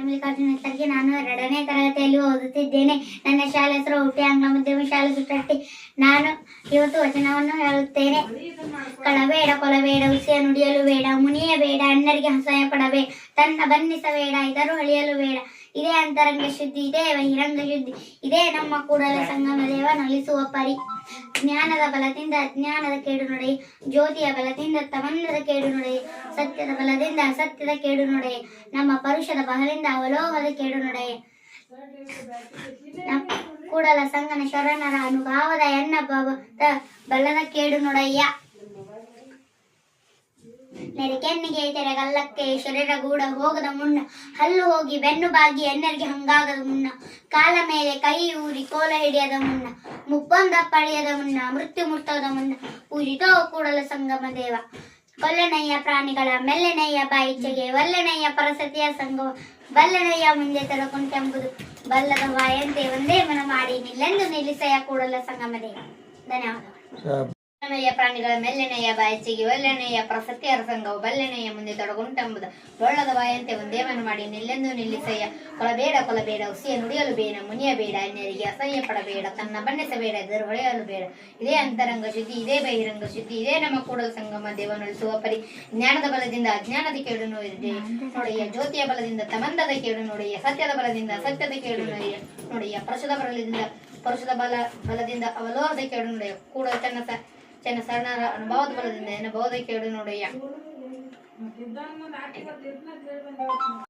ಮಲ್ಲಿಕಾರ್ಜುನ ಹೆಸರಿಗೆ ನಾನು 2ನೇ ತರಗತಿಯಲ್ಲಿ ಓದುತ್ತಿದ್ದೇನೆ. ನನ್ನ ಶಾಲೆ ಹೆಸರು ಊಟಿ ಆಂಗ್ಲ ಮಾಧ್ಯಮ ಶಾಲೆ ಸುಟ್ಟಟ್ಟಿ. ನಾನು ಇವತ್ತು ವಚನವನ್ನು ಹೇಳುತ್ತೇನೆ. ಕಳಬೇಡ, ಕೊಲಬೇಡ, ಹುಸಿಯ ನುಡಿಯಲು ಬೇಡ, ಮುನಿಯಬೇಡ, ಅಣ್ಣರಿಗೆ ಅಸಹ್ಯ ಪಡಬೇಡ, ತನ್ನ ಬನ್ನಿಸಬೇಡ, ಇದರು ಅಳಿಯಲು ಬೇಡ. ಇದೇ ಅಂತರಂಗ ಶುದ್ಧಿ, ಇದೇ ಬಹಿರಂಗ ಶುದ್ಧಿ, ಇದೇ ನಮ್ಮ ಕೂಡಲ ಸಂಗಮ ದೇವ ನಲಿಸುವ ಪರಿ. ಜ್ಞಾನದ ಬಲದಿಂದ ಅಜ್ಞಾನದ ಕೇಡು ನಡೆಯಿ, ಜ್ಯೋತಿಯ ಬಲದಿಂದ ತಮಂದದ ಕೇಡು ನಡೆಯಿ, ಸತ್ಯದ ಬಲದಿಂದ ಅಸತ್ಯದ ಕೇಡು ನಡೆಯಿ, ನಮ್ಮ ಪರುಷದ ಬಲದಿಂದ ಅವಲೋಹದ ಕೇಡು ನಡೆಯಿ. ಕೂಡಲ ಸಂಗನ ಶರಣರ ಅನುಭಾವದ ಎನ್ನ ಬಲದ ಕೇಡು ನೊಡೆಯ. ನೆರೆಕೆನ್ನಿಗೆ ತೆರೆಗಲ್ಲಕ್ಕೆ ಶರೀರ ಗೂಡ ಹೋಗದ ಮುನ್ನ, ಹಲ್ಲು ಹೋಗಿ ಬೆನ್ನು ಬಾಗಿ ಎನ್ನರಿಗೆ ಹಂಗಾಗದ ಮುನ್ನ, ಕಾಲ ಮೇಲೆ ಕೈ ಊರಿ ಕೋಲ ಹಿಡಿಯದ ಮುನ್ನ, ಮುಪ್ಪೊಂದ ಪಳೆಯದ ಮುನ್ನ, ಮೃತ್ಯು ಮುಟ್ಟದ ಮುನ್ನ, ಪೂಜಿತೋ ಕೂಡಲ ಸಂಗಮ ದೇವ. ಕೊಲ್ಲನೆಯ ಪ್ರಾಣಿಗಳ ಮೆಲ್ಲನೆಯ ಬಾಯಿಚೆಗೆ, ಒಲ್ಲನೆಯ ಪರಸತಿಯ ಸಂಗಮ ಬಲ್ಲನೆಯ ಮುಂದೆ ತರಕುಂಟೆಂಬುದು, ಬಲ್ಲದ ವಾಯಂತೆ ಒಂದೇ ಮನ ಮಾಡಿ ನಿಲ್ಲೆಂದು ನಿಲ್ಲಿಸೆಯ ಕೂಡಲ ಸಂಗಮ ದೇವ. ಧನ್ಯವಾದಗಳು. ಪ್ರಾಣಿಗಳ ಮೆಲ್ಲನೆಯ ಬಾಯಿಚಿಗೆ, ಒಲ್ಲೆನೆಯ ಪ್ರಸತ್ಯ ಸಂಘವು ಬಲ್ಲೆನೆಯ ಮುಂದೆ ತೊಡಗುಂಟೆಂಬುದು, ಡೊಳ್ಳದ ಬಾಯಂತೆ ಒಂದೇ ಮನ ಮಾಡಿ ನಿಲ್ಲೆಂದು ನಿಲ್ಲಿಸಯ್ಯ. ಕೊಲಬೇಡ, ಕೊಲಬೇಡ, ಹುಸಿಯ ನುಡಿಯಲು ಬೇಡ, ಮುನಿಯಬೇಡ, ಅನ್ಯರಿಗೆ ಅಸಹ್ಯ ಪಡಬೇಡ, ತನ್ನ ಬಣ್ಣಿಸಬೇಡ, ಎದುರು ಹೊಳೆಯಲು ಬೇಡ. ಇದೇ ಅಂತರಂಗ ಶುದ್ಧಿ, ಇದೇ ಬಹಿರಂಗ ಶುದ್ಧಿ, ಇದೇ ನಮ್ಮ ಕೂಡಲ ಸಂಗಮ ದೇವ ನಲಿಸುವ ಪರಿ. ಜ್ಞಾನದ ಬಲದಿಂದ ಅಜ್ಞಾನದ ಕೇಡು ನೋಡೆಯ, ಜ್ಯೋತಿಯ ಬಲದಿಂದ ತಮಂದದ ಕೇಡು ನೋಡೆಯ, ಸತ್ಯದ ಬಲದಿಂದ ಅಸತ್ಯದ ಕೇಡು ನೋಡೆಯ, ಪರುಷದ ಬಲದಿಂದ ಅವಲೋಹದ ಕೇಡು ನೋಡೆಯ, ಕೂಡ ಚೆನ್ನ ಶರಣರ ಅನುಭವದ ಬಲದಿಂದ ಎನ್ನ ಬಹುದ ಕೇಡು ನೋಡೆಯ.